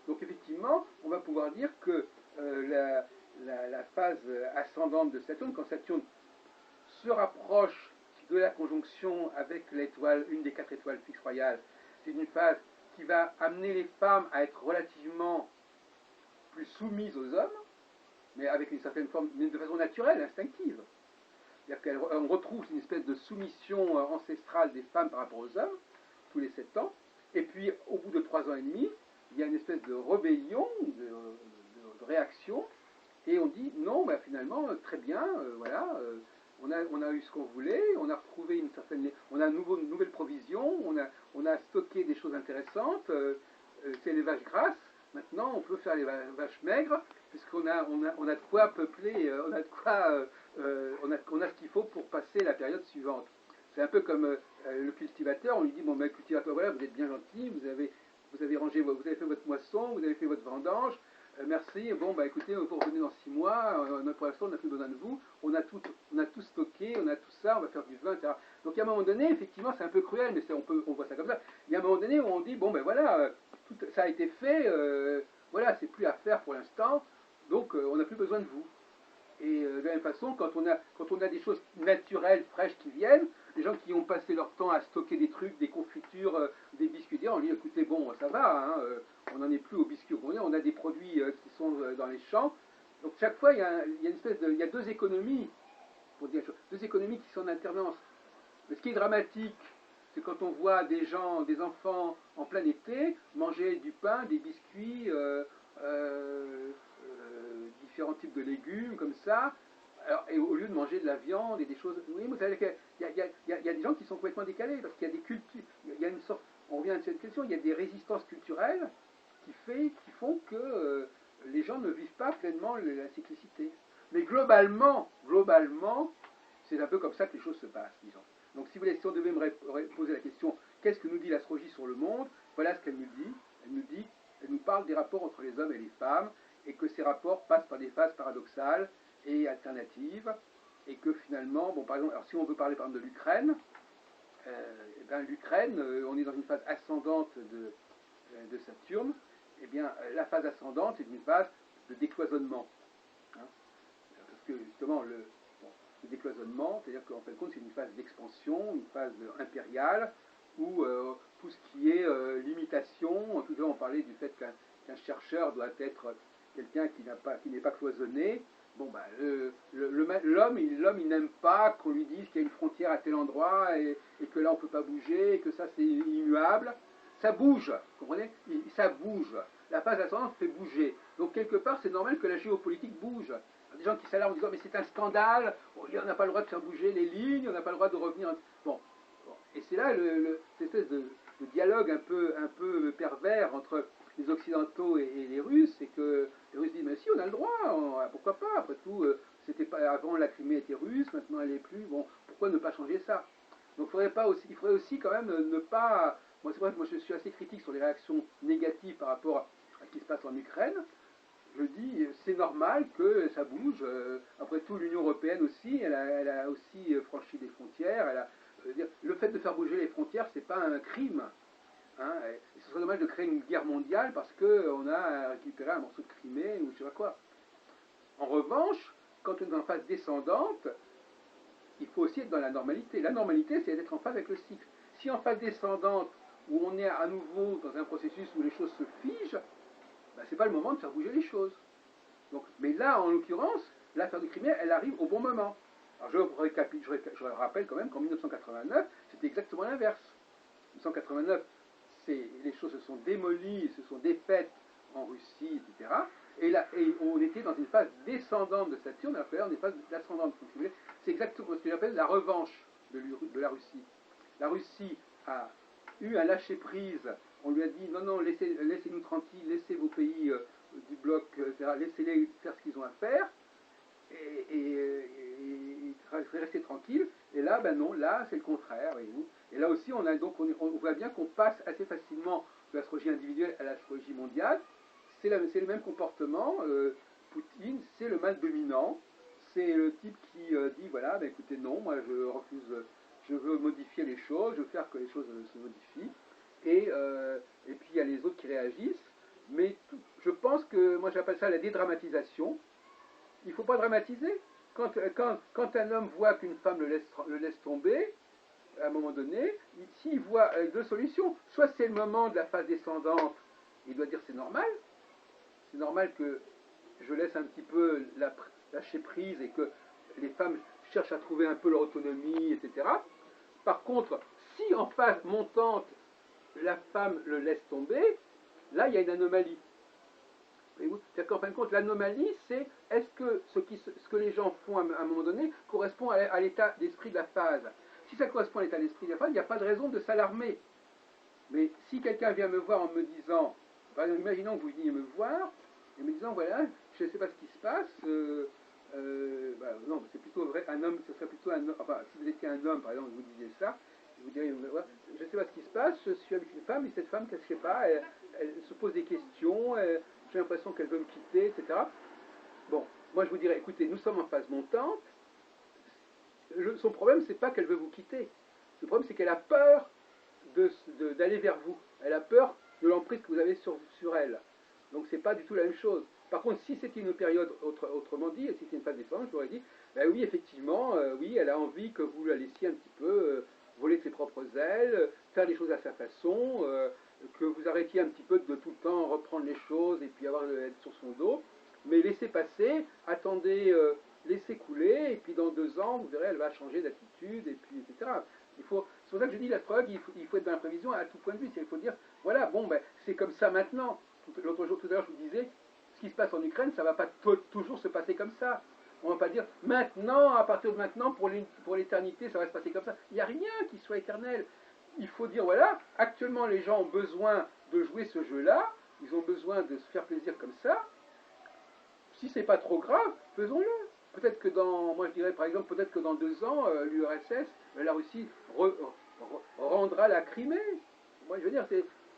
Donc, effectivement, on va pouvoir dire que la phase ascendante de Saturne, quand Saturne se rapproche de la conjonction avec l'étoile, une des 4 étoiles fixes royales, c'est une phase qui va amener les femmes à être relativement plus soumises aux hommes, mais avec une certaine forme, mais de façon naturelle, instinctive. C'est-à-dire qu'on retrouve une espèce de soumission ancestrale des femmes par rapport aux hommes, tous les 7 ans, et puis au bout de 3 ans et demi, il y a une espèce de rébellion, de réaction, et on dit non, bah, finalement, très bien, voilà, on a eu ce qu'on voulait, on a retrouvé on a une nouvelle provision, on a stocké des choses intéressantes, c'est les vaches grasses. Maintenant, on peut faire les vaches maigres, puisqu'on on a de quoi peupler, on a ce qu'il faut pour passer la période suivante. C'est un peu comme le cultivateur, on lui dit, bon, ben, cultivateur, voilà, vous êtes bien gentil, vous avez vous avez fait votre moisson, vous avez fait votre vendange, merci, bon, bah écoutez, vous revenez dans 6 mois, pour l'instant, on n'a plus besoin de vous, on a tout stocké, on a tout ça, on va faire du vin, etc. Donc, à un moment donné, effectivement, c'est un peu cruel, mais on voit ça comme ça. Il y a un moment donné où on dit, bon, ben voilà, ça a été fait, voilà, c'est plus à faire pour l'instant, donc on n'a plus besoin de vous. Et de la même façon, quand on a des choses naturelles, fraîches qui viennent, les gens qui ont passé leur temps à stocker des trucs, des confitures, des biscuits, on dit écoutez, bon, ça va, hein, on n'en est plus aux biscuits on a des produits qui sont dans les champs. Donc chaque fois, il y a deux économies, pour dire deux économies qui sont en alternance. Mais ce qui est dramatique, c'est quand on voit des gens, des enfants en plein été manger du pain, des biscuits, différents types de légumes comme ça, alors, et au lieu de manger de la viande et des choses. Oui, vous savez qu'il y a des gens qui sont complètement décalés parce qu'il y a des cultures, il y a une sorte. On revient à cette question, il y a des résistances culturelles qui font que les gens ne vivent pas pleinement la cyclicité. Mais globalement, c'est un peu comme ça que les choses se passent, disons. Donc si vous voulez, si on devait me poser la question, qu'est-ce que nous dit l'astrologie sur le monde? Voilà ce qu'elle nous dit. Elle nous parle des rapports entre les hommes et les femmes, et que ces rapports passent par des phases paradoxales et alternatives, et que finalement, bon, par exemple, alors si on veut parler par exemple de l'Ukraine, l'Ukraine, on est dans une phase ascendante de Saturne, et bien la phase ascendante est une phase de décloisonnement. Hein, parce que justement, le décloisonnement, c'est-à-dire qu'en fin de compte, c'est une phase d'expansion, une phase impériale, où tout ce qui est limitation, en tout cas on parlait du fait qu'un chercheur doit être quelqu'un qui n'est pas cloisonné. Bon, bah, l'homme, il n'aime pas qu'on lui dise qu'il y a une frontière à tel endroit et que là on ne peut pas bouger, et que ça c'est immuable. Ça bouge, vous comprenez? Ça bouge. La phase ascendante fait bouger. Donc quelque part, c'est normal que la géopolitique bouge. Il y a des gens qui s'alarment en disant mais c'est un scandale, on n'a pas le droit de faire bouger les lignes, on n'a pas le droit de revenir. Bon. Et c'est là cette espèce de dialogue un peu pervers entre les Occidentaux et les Russes, c'est que les Russes disent mais si on a le droit, pourquoi pas, après tout, c'était pas avant la Crimée était russe, maintenant elle est plus, bon, pourquoi ne pas changer ça? Donc il faudrait aussi quand même ne pas. Moi c'est vrai que moi je suis assez critique sur les réactions négatives par rapport à ce qui se passe en Ukraine. Je dis c'est normal que ça bouge. Après tout, l'Union européenne aussi, elle a aussi franchi des frontières. Le fait de faire bouger les frontières, c'est pas un crime. Hein, et ce serait dommage de créer une guerre mondiale parce qu'on a récupéré un morceau de Crimée ou je sais pas quoi. En revanche, quand on est en phase descendante, il faut aussi être dans la normalité. La normalité, c'est d'être en phase avec le cycle. Si en phase descendante, où on est à nouveau dans un processus où les choses se figent, ben, c'est pas le moment de faire bouger les choses. Donc, mais là, en l'occurrence, l'affaire de Crimée, elle arrive au bon moment. Alors je rappelle quand même qu'en 1989, c'était exactement l'inverse. En 1989, les choses se sont démolies, se sont défaites en Russie, etc. Et on était dans une phase descendante de Saturne, alors que là, on est en phase ascendante. C'est exactement ce que j'appelle la revanche de la Russie. La Russie a eu un lâcher-prise. On lui a dit non, non, laissez-nous tranquilles, laissez vos pays du bloc, etc. Laissez-les faire ce qu'ils ont à faire et rester tranquille. Et là, ben non, là c'est le contraire. Et là aussi, on voit bien qu'on passe assez facilement de l'astrologie individuelle à l'astrologie mondiale. C'est le même comportement. Poutine, c'est le mal dominant. C'est le type qui dit voilà, ben écoutez, non, moi je refuse, je veux modifier les choses, je veux faire que les choses se modifient. Et puis il y a les autres qui réagissent. Mais je pense que, moi j'appelle ça la dédramatisation. Il ne faut pas dramatiser. Quand un homme voit qu'une femme le laisse tomber, à un moment donné, s'il voit deux solutions, soit c'est le moment de la phase descendante, il doit dire c'est normal que je laisse un petit peu lâcher prise et que les femmes cherchent à trouver un peu leur autonomie, etc. Par contre, si en phase montante, la femme le laisse tomber, là, il y a une anomalie. C'est-à-dire qu'en fin de compte, l'anomalie, c'est est-ce que ce que les gens font à un moment donné correspond à l'état d'esprit de la phase. Si ça correspond à l'état d'esprit de la phase, il n'y a pas de raison de s'alarmer. Mais si quelqu'un vient me voir en me disant, par exemple, imaginons que vous veniez me voir, et me disant, voilà, je ne sais pas ce qui se passe, non, c'est plutôt vrai, un homme, ce serait plutôt un homme, enfin, si vous étiez un homme, par exemple, vous disiez ça, je vous dirais, voilà, je ne sais pas ce qui se passe, je suis avec une femme, et cette femme, je ne sais pas, elle se pose des questions, j'ai l'impression qu'elle veut me quitter, etc. Bon, moi je vous dirais, écoutez, nous sommes en phase montante, son problème, c'est pas qu'elle veut vous quitter, le problème, c'est qu'elle a peur d'aller vers vous. Elle a peur de l'emprise que vous avez sur elle. Donc c'est pas du tout la même chose. Par contre, si c'était une période, autrement dit, si c'était une phase descendante, je vous aurais dit, ben oui, effectivement, oui, elle a envie que vous la laissiez un petit peu voler de ses propres ailes, faire les choses à sa façon, que vous arrêtiez un petit peu de tout le temps reprendre les choses et puis être sur son dos. Mais laissez passer, attendez, laissez couler, et puis dans 2 ans, vous verrez, elle va changer d'attitude, et puis, etc. C'est pour ça que je dis l'astrologue, il faut être dans la prévision à tout point de vue. Il faut dire, voilà, bon, ben, c'est comme ça maintenant. L'autre jour, tout à l'heure, je vous disais, ce qui se passe en Ukraine, ça ne va pas toujours se passer comme ça. On ne va pas dire, maintenant, à partir de maintenant, pour l'éternité, ça va se passer comme ça. Il n'y a rien qui soit éternel. Il faut dire, voilà, actuellement, les gens ont besoin de jouer ce jeu-là, ils ont besoin de se faire plaisir comme ça. Si c'est pas trop grave, faisons-le. Peut-être que moi je dirais par exemple, peut-être que dans 2 ans, l'URSS, la Russie rendra la Crimée. Moi je veux dire,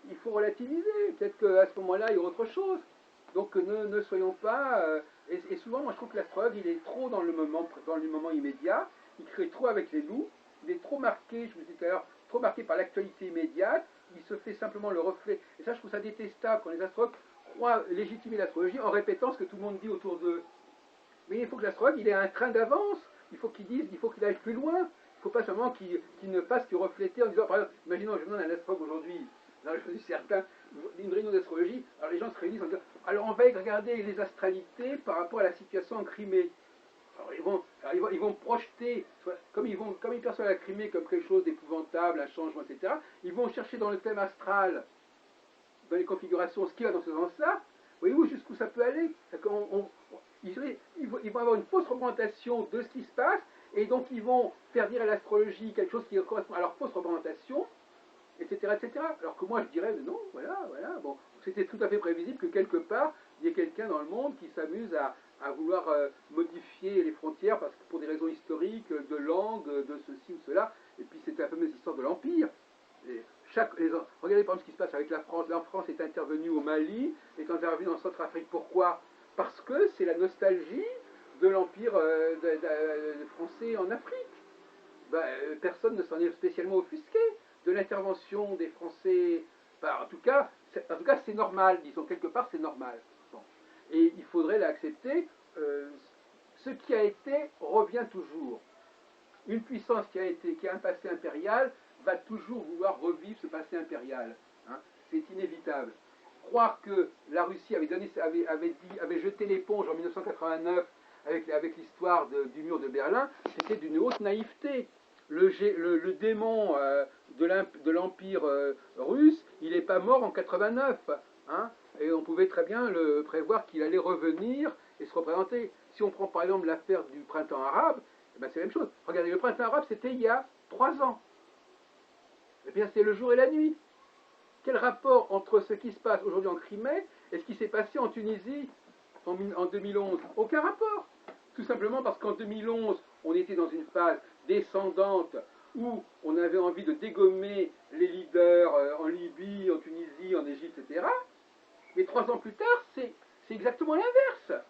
il faut relativiser. Peut-être qu'à ce moment-là, il y aura autre chose. Donc ne soyons pas. Et souvent, moi je trouve que l'astrologue, il est trop dans le moment immédiat. Il crée trop avec les loups. Il est trop marqué, je vous disais tout à l'heure, trop marqué par l'actualité immédiate. Il se fait simplement le reflet. Et ça, je trouve ça détestable quand les astrologues croient légitimer l'astrologie en répétant ce que tout le monde dit autour d'eux. Mais il faut que l'astrologue, il ait un train d'avance. Il faut qu'il aille plus loin. Il ne faut pas seulement qu'il ne fasse que refléter en disant, par exemple, imaginons, je demande à un astrologue aujourd'hui, dans je suis certain, une réunion d'astrologie, alors les gens se réunissent en disant, alors on va regarder les astralités par rapport à la situation en Crimée. Alors ils vont projeter, comme ils perçoivent la Crimée comme quelque chose d'épouvantable, un changement, etc., ils vont chercher dans le thème astral, dans les configurations, ce qui va dans ce sens-là. Voyez-vous jusqu'où ça peut aller? Ils vont avoir une fausse représentation de ce qui se passe, et donc ils vont faire dire à l'astrologie quelque chose qui correspond à leur fausse représentation, etc., etc. Alors que moi je dirais, non, voilà, bon, c'était tout à fait prévisible que quelque part, il y ait quelqu'un dans le monde qui s'amuse à vouloir modifier les frontières parce que pour des raisons historiques, de langue, de ceci ou cela, et puis c'est la fameuse histoire de l'Empire. Regardez par exemple ce qui se passe avec la France. La France est intervenue au Mali, est intervenue en Centrafrique. Pourquoi? Parce que c'est la nostalgie de l'Empire français en Afrique. Personne ne s'en est spécialement offusqué de l'intervention des Français. En tout cas, c'est normal, disons, quelque part c'est normal. Bon. Et il faudrait l'accepter. Ce qui a été revient toujours. Une puissance qui a un passé impérial va toujours vouloir revivre ce passé impérial. Hein. C'est inévitable. Croire que la Russie avait jeté l'éponge en 1989 avec l'histoire du mur de Berlin, c'était d'une haute naïveté. Le démon de l'Empire russe, il n'est pas mort en 89. Hein, et on pouvait très bien le prévoir qu'il allait revenir et se représenter. Si on prend par exemple l'affaire du printemps arabe, ben c'est la même chose. Regardez, le printemps arabe, c'était il y a 3 ans. Eh bien, c'est le jour et la nuit. Quel rapport entre ce qui se passe aujourd'hui en Crimée et ce qui s'est passé en Tunisie en 2011? Aucun rapport. Tout simplement parce qu'en 2011, on était dans une phase descendante où on avait envie de dégommer les leaders en Libye, en Tunisie, en Égypte, etc. Mais 3 ans plus tard, c'est exactement l'inverse.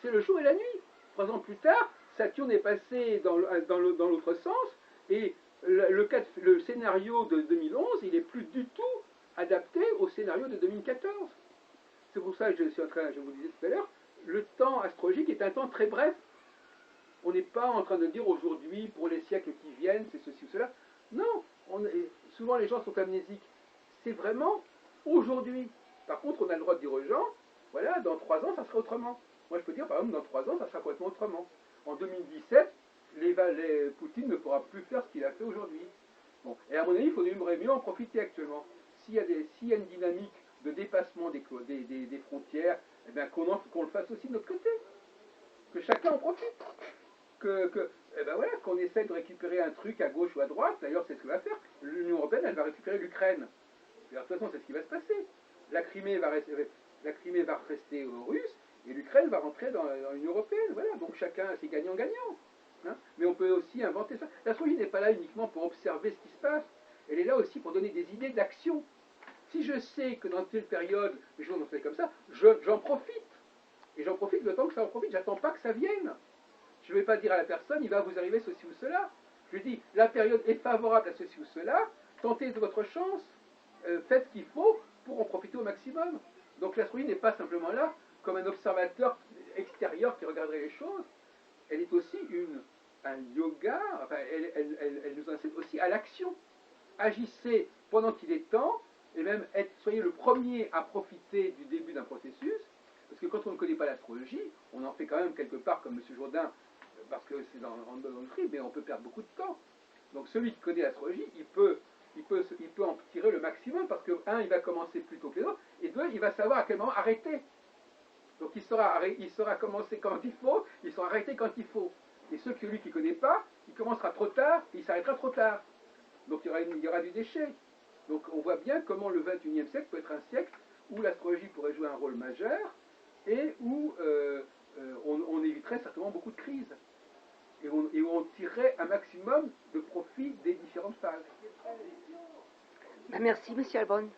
C'est le jour et la nuit. 3 ans plus tard, Saturne est passé dans l'autre sens et le scénario de 2011, il n'est plus du tout adapté au scénario de 2014. C'est pour ça que je vous disais tout à l'heure, le temps astrologique est un temps très bref. On n'est pas en train de dire aujourd'hui, pour les siècles qui viennent, c'est ceci ou cela. Non, souvent les gens sont amnésiques. C'est vraiment aujourd'hui. Par contre, on a le droit de dire aux gens, voilà, dans 3 ans, ça sera autrement. Moi, je peux dire, par exemple, dans 3 ans, ça sera complètement autrement. En 2017, Poutine ne pourra plus faire ce qu'il a fait aujourd'hui. Bon. Et à mon avis, il faudrait mieux en profiter actuellement. S'il y a une dynamique de dépassement des frontières, eh bien, qu'on le fasse aussi de notre côté, que chacun en profite, eh ben voilà, qu'on essaie de récupérer un truc à gauche ou à droite. D'ailleurs, c'est ce qu'elle va faire. L'Union européenne, elle va récupérer l'Ukraine. De toute façon, c'est ce qui va se passer. La Crimée va rester aux Russes et l'Ukraine va rentrer dans l'Union européenne. Voilà, donc chacun, c'est gagnant-gagnant. Hein, mais on peut aussi inventer ça. L'astrologie n'est pas là uniquement pour observer ce qui se passe. Elle est là aussi pour donner des idées d'action. Si je sais que dans telle période, les choses vont se faire comme ça, j'en profite. Et j'en profite le temps que ça en profite. J'attends pas que ça vienne. Je ne vais pas dire à la personne, il va vous arriver ceci ou cela. Je lui dis, la période est favorable à ceci ou cela, tentez de votre chance, faites ce qu'il faut pour en profiter au maximum. Donc l'astrologie n'est pas simplement là comme un observateur extérieur qui regarderait les choses, elle est aussi un yoga, enfin, elle nous incite aussi à l'action. Agissez pendant qu'il est temps, et même soyez le premier à profiter du début d'un processus, parce que quand on ne connaît pas l'astrologie, on en fait quand même quelque part comme M. Jourdain, parce que c'est dans le trip, mais on peut perdre beaucoup de temps. Donc celui qui connaît l'astrologie, il peut en tirer le maximum, parce que, un, il va commencer plus tôt que les autres, et deux, il va savoir à quel moment arrêter. Donc il saura commencer quand il faut, il saura arrêter quand il faut. Et celui qui ne connaît pas, il commencera trop tard, et il s'arrêtera trop tard. Donc il y aura du déchet. Donc on voit bien comment le XXIe siècle peut être un siècle où l'astrologie pourrait jouer un rôle majeur, et où on éviterait certainement beaucoup de crises. Et où on tirerait un maximum de profit des différentes phases. Merci, Monsieur Albon.